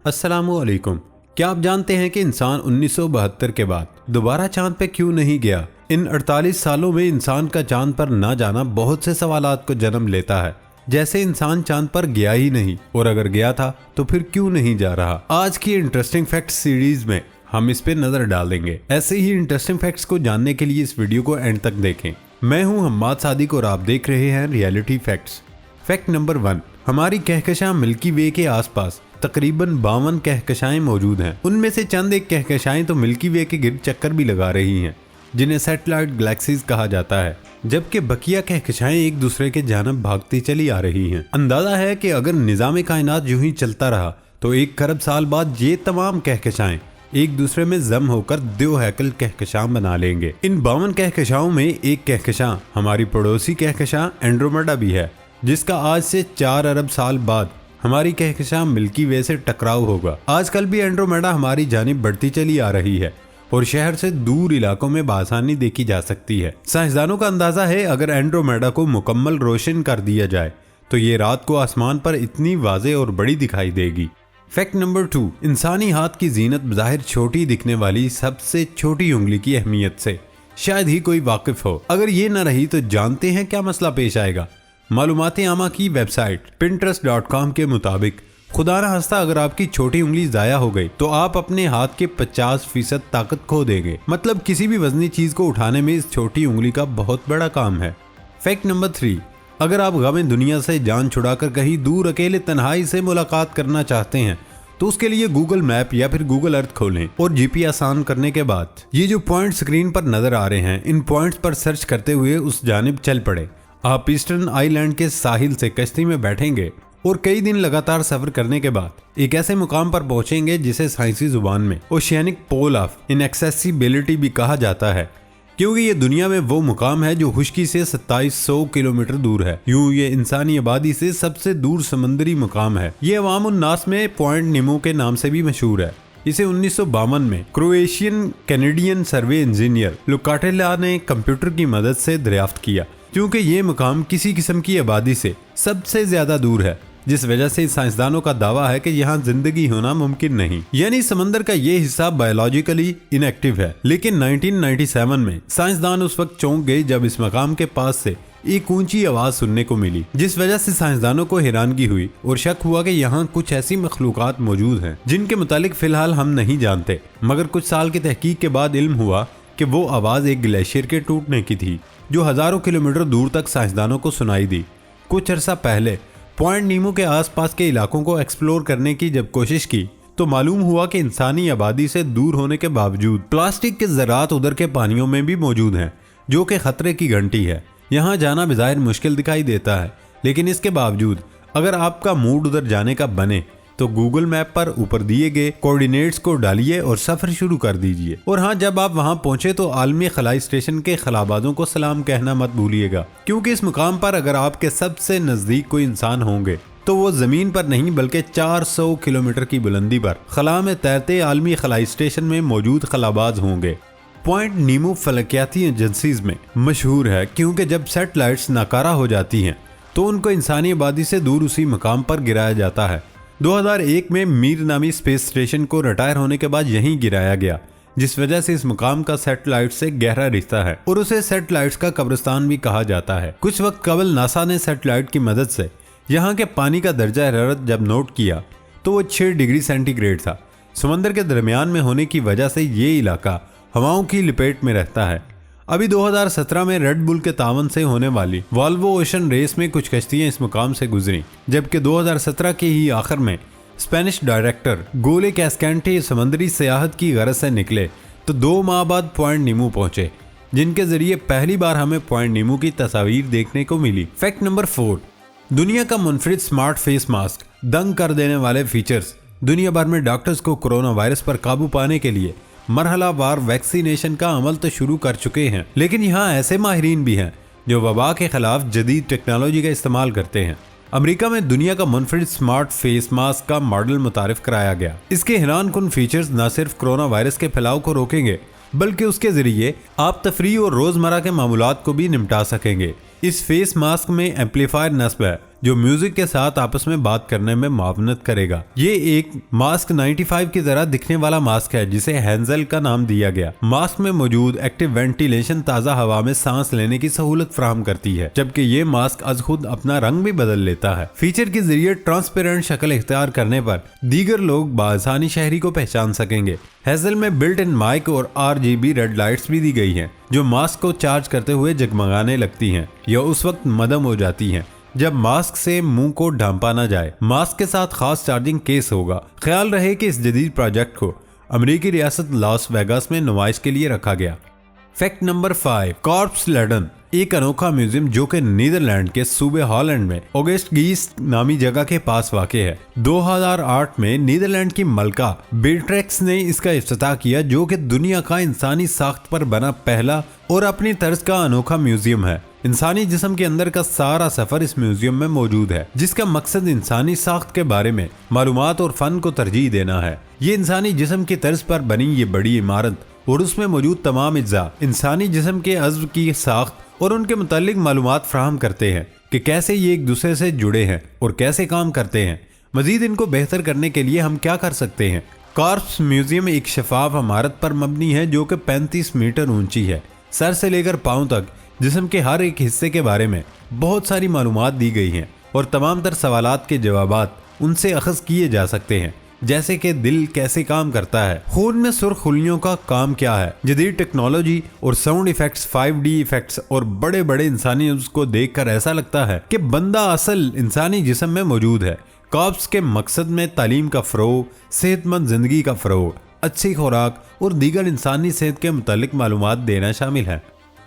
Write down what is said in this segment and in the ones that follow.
अस्सलामुअलैकुम। क्या आप जानते हैं कि इंसान 1972 के बाद दोबारा चांद पे क्यों नहीं गया? इन 48 सालों में इंसान का चांद पर ना जाना बहुत से सवालात को जन्म लेता है। जैसे इंसान चांद पर गया ही नहीं, और अगर गया था तो फिर क्यों नहीं जा रहा? आज की इंटरेस्टिंग फैक्ट सीरीज में हम इस पे नजर डालेंगे। ऐसे ही इंटरेस्टिंग फैक्ट्स को जानने के लिए इस वीडियो को एंड तक देखें। मैं हूं हम्माद सादिक और आप देख रहे हैं रियलिटी फैक्ट्स। फैक्ट नंबर 1, हमारी कहकशां मिल्की वे के आसपास तकरीबन 52 कहकशाएं मौजूद हैं। उनमें से चंद एक कहकशाएं तो मिल्की वे के गिर्द चक्कर भी लगा रही हैं, जिन्हें सैटेलाइट गैलेक्सीज कहा जाता है, जबकि बकिया कहकशाएं एक दूसरे के जानब भागती चली आ रही हैं। अंदाजा है कि अगर निज़ाम कायनात यूं ही चलता रहा तो 1 खरब साल बाद ये तमाम कहकशाएं एक दूसरे में जम होकर दो हैकल कहकशां बना लेंगे। इन 52 कहकशाओं में एक कहकशां हमारी पड़ोसी कहकशां एंड्रोमेडा भी है, जिसका आज से 4 अरब साल बाद हमारी कहकशां मिल्की वे से टकराव होगा। आजकल भी एंड्रोमेडा हमारी जानिब बढ़ती चली आ रही है और शहर से दूर इलाकों में बासानी देखी जा सकती है। साइंसदानों का अंदाजा है अगर एंड्रोमेडा को मुकम्मल रोशन कर दिया जाए तो ये रात को आसमान पर इतनी वाज़े और बड़ी दिखाई देगी। फैक्ट नंबर 2, इंसानी हाथ की जीनत बज़ाहिर छोटी दिखने वाली सबसे छोटी उंगली की अहमियत से शायद ही कोई वाकिफ हो। अगर ये न रही तो जानते हैं क्या मसला पेश आएगा। मालूमात आमा की वेबसाइट Pinterest.com के मुताबिक खुदा न हस्ता अगर आपकी छोटी उंगली जाया हो गई तो आप अपने हाथ के 50% ताकत खो देंगे। मतलब किसी भी वजनी चीज को उठाने में इस छोटी उंगली का बहुत बड़ा काम है। फैक्ट नंबर 3, अगर आप गम दुनिया से जान छुड़ाकर कहीं दूर अकेले तन्हाई से मुलाकात करना चाहते हैं तो उसके लिए गूगल मैप या फिर गूगल अर्थ खोलें और जीपी आसान करने के बाद ये जो पॉइंट स्क्रीन पर नजर आ रहे हैं, इन पॉइंट्स पर सर्च करते हुए उस जानिब चल पड़े। आप ईस्टर्न आइलैंड के साहिल से कश्ती में बैठेंगे और कई दिन लगातार सफर करने के बाद एक ऐसे मुकाम पर पहुंचेंगे जिसे साइंसी जुबान में ओशियानिक पोल ऑफ इनएक्सेसिबिलिटी भी कहा जाता है, क्योंकि ये दुनिया में वो मुकाम है जो खुश्की से 2700 किलोमीटर दूर है। यूं ये इंसानी आबादी से सबसे दूर समंदरी मुकाम है। ये अवाम उन्नास में पॉइंट निमो के नाम से भी मशहूर है। इसे 1952 में क्रोएशियन कैनेडियन सर्वे इंजीनियर लुकाटेला ने कंप्यूटर की मदद से दरियाफ्त किया, क्योंकि ये मुकाम किसी किस्म की आबादी से सबसे ज्यादा दूर है, जिस वजह से साइंसदानों का दावा है कि यहाँ जिंदगी होना मुमकिन नहीं। यानी समंदर का ये हिस्सा बायोलॉजिकली इनएक्टिव है। लेकिन 1997 में साइंसदान उस वक्त चौंक गए जब इस मकाम के पास से एक ऊंची आवाज सुनने को मिली, जिस वजह से साइंसदानों को हैरानगी हुई और शक हुआ कि यहाँ कुछ ऐसी मखलूकात मौजूद हैं जिनके मुतालिक फिलहाल हम नहीं जानते। मगर कुछ साल की तहकीक के बाद इल्म हुआ कि वो आवाज एक ग्लेशियर के टूटने की थी, जो हजारों किलोमीटर दूर तक साइंसदानों को सुनाई दी। कुछ अरसा पहले पॉइंट नीमो के आसपास के इलाकों को एक्सप्लोर करने की जब कोशिश की तो मालूम हुआ कि इंसानी आबादी से दूर होने के बावजूद प्लास्टिक के ज़रात उधर के पानियों में भी मौजूद हैं, जो कि खतरे की घंटी है। यहाँ जाना बज़ाहिर मुश्किल दिखाई देता है, लेकिन इसके बावजूद अगर आपका मूड उधर जाने का बने तो गूगल मैप पर ऊपर दिए गए कोऑर्डिनेट्स को डालिए और सफर शुरू कर दीजिए। और हाँ, जब आप वहाँ पहुँचे तो आलमी खलाई स्टेशन के खलाबाजों को सलाम कहना मत भूलिएगा, क्योंकि इस मुकाम पर अगर आपके सबसे नजदीक कोई इंसान होंगे तो वो जमीन पर नहीं बल्कि 400 किलोमीटर की बुलंदी पर खला में तैरते आलमी खलाई स्टेशन में मौजूद खलाबाज होंगे। पॉइंट नीमो फलकियाती एजेंसीज में मशहूर है, क्योंकि जब सैटेलाइट्स नाकारा हो जाती हैं तो उनको इंसानी आबादी से दूर उसी मुकाम पर गिराया जाता है। 2001 में मीर नामी स्पेस स्टेशन को रिटायर होने के बाद यहीं गिराया गया, जिस वजह से इस मुकाम का सैटेलाइट से गहरा रिश्ता है और उसे सैटेलाइट्स का कब्रिस्तान भी कहा जाता है। कुछ वक्त कबल नासा ने सैटेलाइट की मदद से यहाँ के पानी का दर्जा हरारत जब नोट किया तो वो 6 डिग्री सेंटीग्रेड था। समंदर के दरमियान में होने की वजह से ये इलाका हवाओं की लपेट में रहता है। अभी 2017 में रेड बुल के तावन से होने वाली वॉल्वो ओशन रेस में कुछ कश्तियां इस मुकाम से गुजरी, जबकि 2017 के ही आखिर में स्पेनिश डायरेक्टर गोले कैस्केंटे समंदरी सियाहत की गरज से निकले तो 2 माह बाद पॉइंट नीमो पहुंचे, जिनके जरिए पहली बार हमें पॉइंट नीमो की तस्वीर देखने को मिली। फैक्ट नंबर 4, दुनिया का मुनफरिद स्मार्ट फेस मास्क, दंग कर देने वाले फीचर्स दुनिया भर में डॉक्टर्स को कोरोना वायरस पर काबू पाने के लिए मरहलावार वैक्सीनेशन का अमल तो शुरू कर चुके हैं। लेकिन यहाँ ऐसे माहिरीन भी हैं जो वबा के खिलाफ जदीद टेक्नोलॉजी का इस्तेमाल करते हैं। अमेरिका में दुनिया का मुनफरिद स्मार्ट फेस मास्क का मॉडल मुतारिफ कराया गया। इसके हैरान कुन फीचर्स न सिर्फ कोरोना वायरस के फैलाव को रोकेंगे, बल्कि उसके जरिए आप तफरीह और रोजमर्रा के मामूलात को भी निपटा सकेंगे। इस फेस मास्क में एम्पलीफायर नस्ब है जो म्यूजिक के साथ आपस में बात करने में मावनत करेगा। ये एक मास्क 95 की तरह दिखने वाला मास्क है जिसे हेंजल का नाम दिया गया। मास्क में मौजूद एक्टिव वेंटिलेशन ताज़ा हवा में सांस लेने की सहूलत फराहम करती है, जबकि ये मास्क अज खुद अपना रंग भी बदल लेता है। फीचर के जरिए ट्रांसपेरेंट शक्ल इख्तियार करने पर दीगर लोग बासानी शहरी को पहचान सकेंगे। हेजल में बिल्ट इन माइक और RGB रेड लाइट्स भी दी गई हैं, जो मास्क को चार्ज करते हुए जगमगाने लगती हैं। यह उस वक्त मदम हो जाती हैं जब मास्क से मुंह को ढांपा ना जाए। मास्क के साथ खास चार्जिंग केस होगा। ख्याल रहे कि इस जदीद प्रोजेक्ट को अमेरिकी रियासत लॉस वेगास में नुमाइश के लिए रखा गया। फैक्ट नंबर 5, कॉर्प्स लेडन एक अनोखा म्यूजियम जो कि नीदरलैंड के सूबे हॉलैंड में ऑगस्ट गीस नामी जगह के पास वाक़े है। 2008 में नीदरलैंड की मलका बेट्रेक्स ने इसका इफ्तिताह किया, जो कि दुनिया का इंसानी साख्त पर बना पहला और अपनी तर्ज का अनोखा म्यूजियम है। इंसानी जिस्म के अंदर का सारा सफर इस म्यूजियम में मौजूद है, जिसका मकसद इंसानी साख्त के बारे में मालूमात और फन को तरजीह देना है। ये इंसानी जिस्म की तर्ज पर बनी ये बड़ी इमारत और उसमें मौजूद तमाम अज्जा इंसानी जिस्म के अज़्व की साख्त और उनके मुतालिक मालूमात फ्राहम करते हैं कि कैसे ये एक दूसरे से जुड़े हैं और कैसे काम करते हैं। मजीद इनको बेहतर करने के लिए हम क्या कर सकते हैं। कॉर्प्स म्यूजियम एक शफाफ इमारत पर मबनी है जो कि 35 मीटर ऊंची है। सर से लेकर पाँव तक जिस्म के हर एक हिस्से के बारे में बहुत सारी मालूमात दी गई हैं और तमाम तर सवालात के जवाबात उनसे अखज़ किए जा सकते हैं, जैसे कि दिल कैसे काम करता है, खून में सुर्ख खुलियों का काम क्या है। जदीद टेक्नोलॉजी और साउंड इफेक्ट्स, 5D इफेक्ट्स और बड़े बड़े इंसानी उसको देखकर ऐसा लगता है कि बंदा असल इंसानी जिस्म में मौजूद है। कॉर्प्स के मकसद में तालीम का फ़रोग़, सेहतमंद जिंदगी का फ़रोग़, अच्छी खुराक और दीगर इंसानी सेहत के मुतालिक मालूमात देना शामिल है।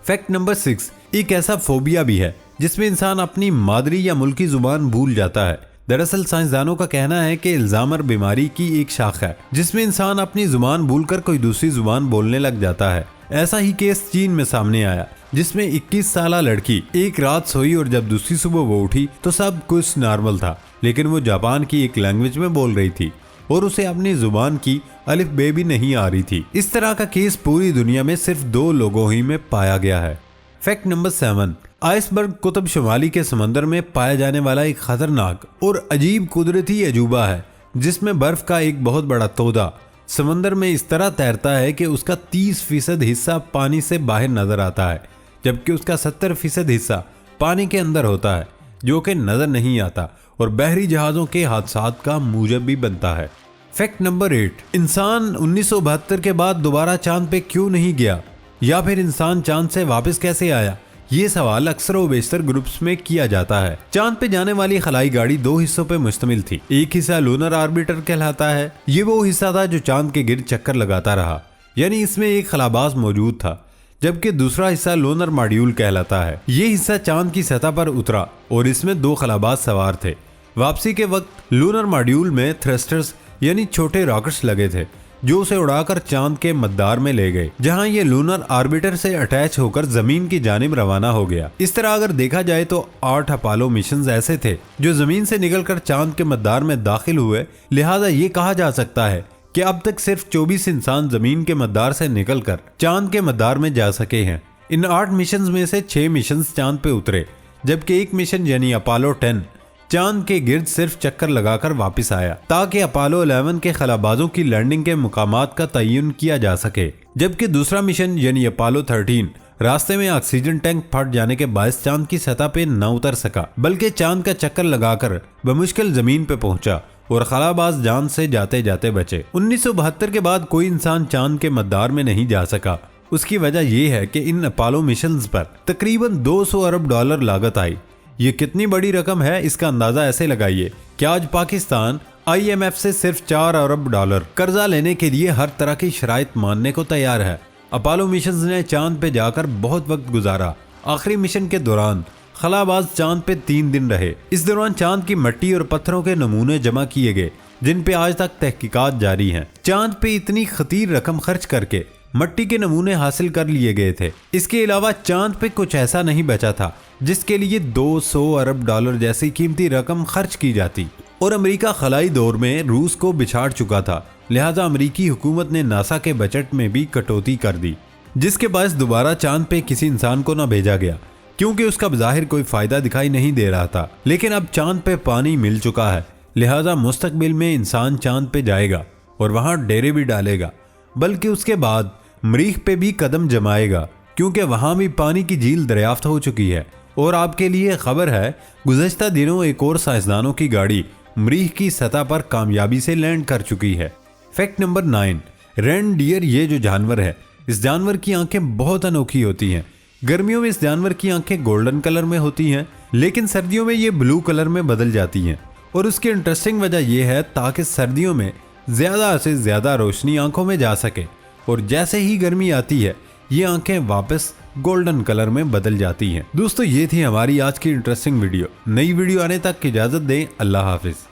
फैक्ट नंबर 6, एक ऐसा फोबिया भी है जिसमें इंसान अपनी मादरी या मुल्की जुबान भूल जाता है। दरअसल साइंसदानों का कहना है कि अल्जाइमर बीमारी की एक शाख है जिसमें इंसान अपनी जुबान भूलकर कोई दूसरी जुबान बोलने लग जाता है। ऐसा ही केस चीन में सामने आया, जिसमें 21 साल लड़की एक रात सोई और जब दूसरी सुबह वो उठी तो सब कुछ नॉर्मल था, लेकिन वो जापान की एक लैंग्वेज में बोल रही थी और उसे अपनी जुबान की अलिफ बे भी नहीं आ रही थी। इस तरह का केस पूरी दुनिया में सिर्फ 2 लोगों ही में पाया गया है। फैक्ट नंबर 7, आइसबर्ग कुतुब शुमाली के समंदर में पाया जाने वाला एक खतरनाक और अजीब कुदरती अजूबा है, जिसमें बर्फ का एक बहुत बड़ा तोदा समंदर में इस तरह तैरता है कि उसका 30% हिस्सा पानी से बाहर नजर आता है, जबकि उसका 70% हिस्सा पानी के अंदर होता है, जो कि नजर नहीं आता और बहरी जहाजों के हादसात का मूजब भी बनता है। फैक्ट नंबर 8, इंसान 1972 के बाद दोबारा चांद पे क्यों नहीं गया, या फिर इंसान चांद से वापस कैसे आया? ये सवाल अक्सर व बेशतर ग्रुप्स में किया जाता है। चांद पे जाने वाली खलाई गाड़ी 2 हिस्सों पे मुश्तमिल थी। एक हिस्सा लूनर आर्बिटर कहलाता है। ये वो हिस्सा था जो चांद के गिर्द चक्कर लगाता रहा, यानी इसमें एक खलाबाज मौजूद था, जबकि दूसरा हिस्सा लूनर मॉड्यूल कहलाता है। ये हिस्सा चांद की सतह पर उतरा और इसमें 2 खलाबाज सवार थे। वापसी के वक्त लूनर मॉड्यूल में थ्रस्टर्स यानी छोटे रॉकेट्स लगे थे, जो उसे उड़ाकर चांद के मद्दार में ले गए, जहां ये लूनर आर्बिटर से अटैच होकर जमीन की जानिब रवाना हो गया। इस तरह अगर देखा जाए तो 8 अपोलो मिशंस ऐसे थे जो जमीन से निकलकर चांद के मद्दार में दाखिल हुए। लिहाजा ये कहा जा सकता है कि अब तक सिर्फ 24 इंसान जमीन के मद्दार से निकलकर चांद के मद्दार में जा सके हैं। इन 8 मिशंस में से 6 मिशंस चांद पे उतरे, जबकि एक मिशन यानी अपोलो 10 चांद के गिर्द सिर्फ चक्कर लगाकर वापस आया, ताकि अपोलो 11 के खलाबाजों की लैंडिंग के मुकामात का तयन किया जा सके। जबकि दूसरा मिशन यानी अपोलो 13 रास्ते में ऑक्सीजन टैंक फट जाने के बायस चांद की सतह पे न उतर सका, बल्कि चांद का चक्कर लगाकर बमुश्किल जमीन पे पहुंचा और खलाबाज जान से जाते जाते बचे। 1972 के बाद कोई इंसान चांद के मद्दार में नहीं जा सका। उसकी वजह यह है कि इन अपोलो मिशंस पर तकरीबन $200 अरब लागत आई। ये कितनी बड़ी रकम है, इसका अंदाजा ऐसे लगाइए कि आज पाकिस्तान IMF से सिर्फ $4 अरब कर्जा लेने के लिए हर तरह की शराइत मानने को तैयार है। अपोलो मिशन ने चांद पे जाकर बहुत वक्त गुजारा। आखिरी मिशन के दौरान खलाबाज चांद पे 3 दिन रहे। इस दौरान चांद की मिट्टी और पत्थरों के नमूने जमा किए गए, जिन पे आज तक तहकीकात जारी हैं। चांद पे इतनी खतीर रकम खर्च करके मिट्टी के नमूने हासिल कर लिए गए थे। इसके अलावा चांद पे कुछ ऐसा नहीं बचा था जिसके लिए $200 अरब जैसी कीमती रकम खर्च की जाती, और अमेरिका खलाई दौर में रूस को बिछाड़ चुका था। लिहाजा अमेरिकी हुकूमत ने नासा के बजट में भी कटौती कर दी, जिसके बायस दोबारा चांद पे किसी इंसान को न भेजा गया, क्योंकि उसका बज़ाहिर कोई फायदा दिखाई नहीं दे रहा था। लेकिन अब चांद पे पानी मिल चुका है, लिहाजा मुस्तकबिल में इंसान चांद पे जाएगा और वहां डेरे भी डालेगा, बल्कि उसके बाद मरीख पे भी कदम जमाएगा, क्योंकि वहां भी पानी की झील दरियाफ्त हो चुकी है। और आपके लिए खबर है, गुज़श्ता दिनों एक और साइंसदानों की गाड़ी मरीख की सतह पर कामयाबी से लैंड कर चुकी है। फैक्ट नंबर 9, रेनडियर ये जो जानवर है, इस जानवर की आंखें बहुत अनोखी होती हैं। गर्मियों में इस जानवर की आंखें गोल्डन कलर में होती हैं, लेकिन सर्दियों में ये ब्लू कलर में बदल जाती हैं। और उसकी इंटरेस्टिंग वजह यह है ताकि सर्दियों में ज़्यादा से ज़्यादा रोशनी आंखों में जा सके, और जैसे ही गर्मी आती है ये आंखें वापस गोल्डन कलर में बदल जाती हैं। दोस्तों, ये थी हमारी आज की इंटरेस्टिंग वीडियो। नई वीडियो आने तक की इजाज़त दें। अल्लाह हाफिज़।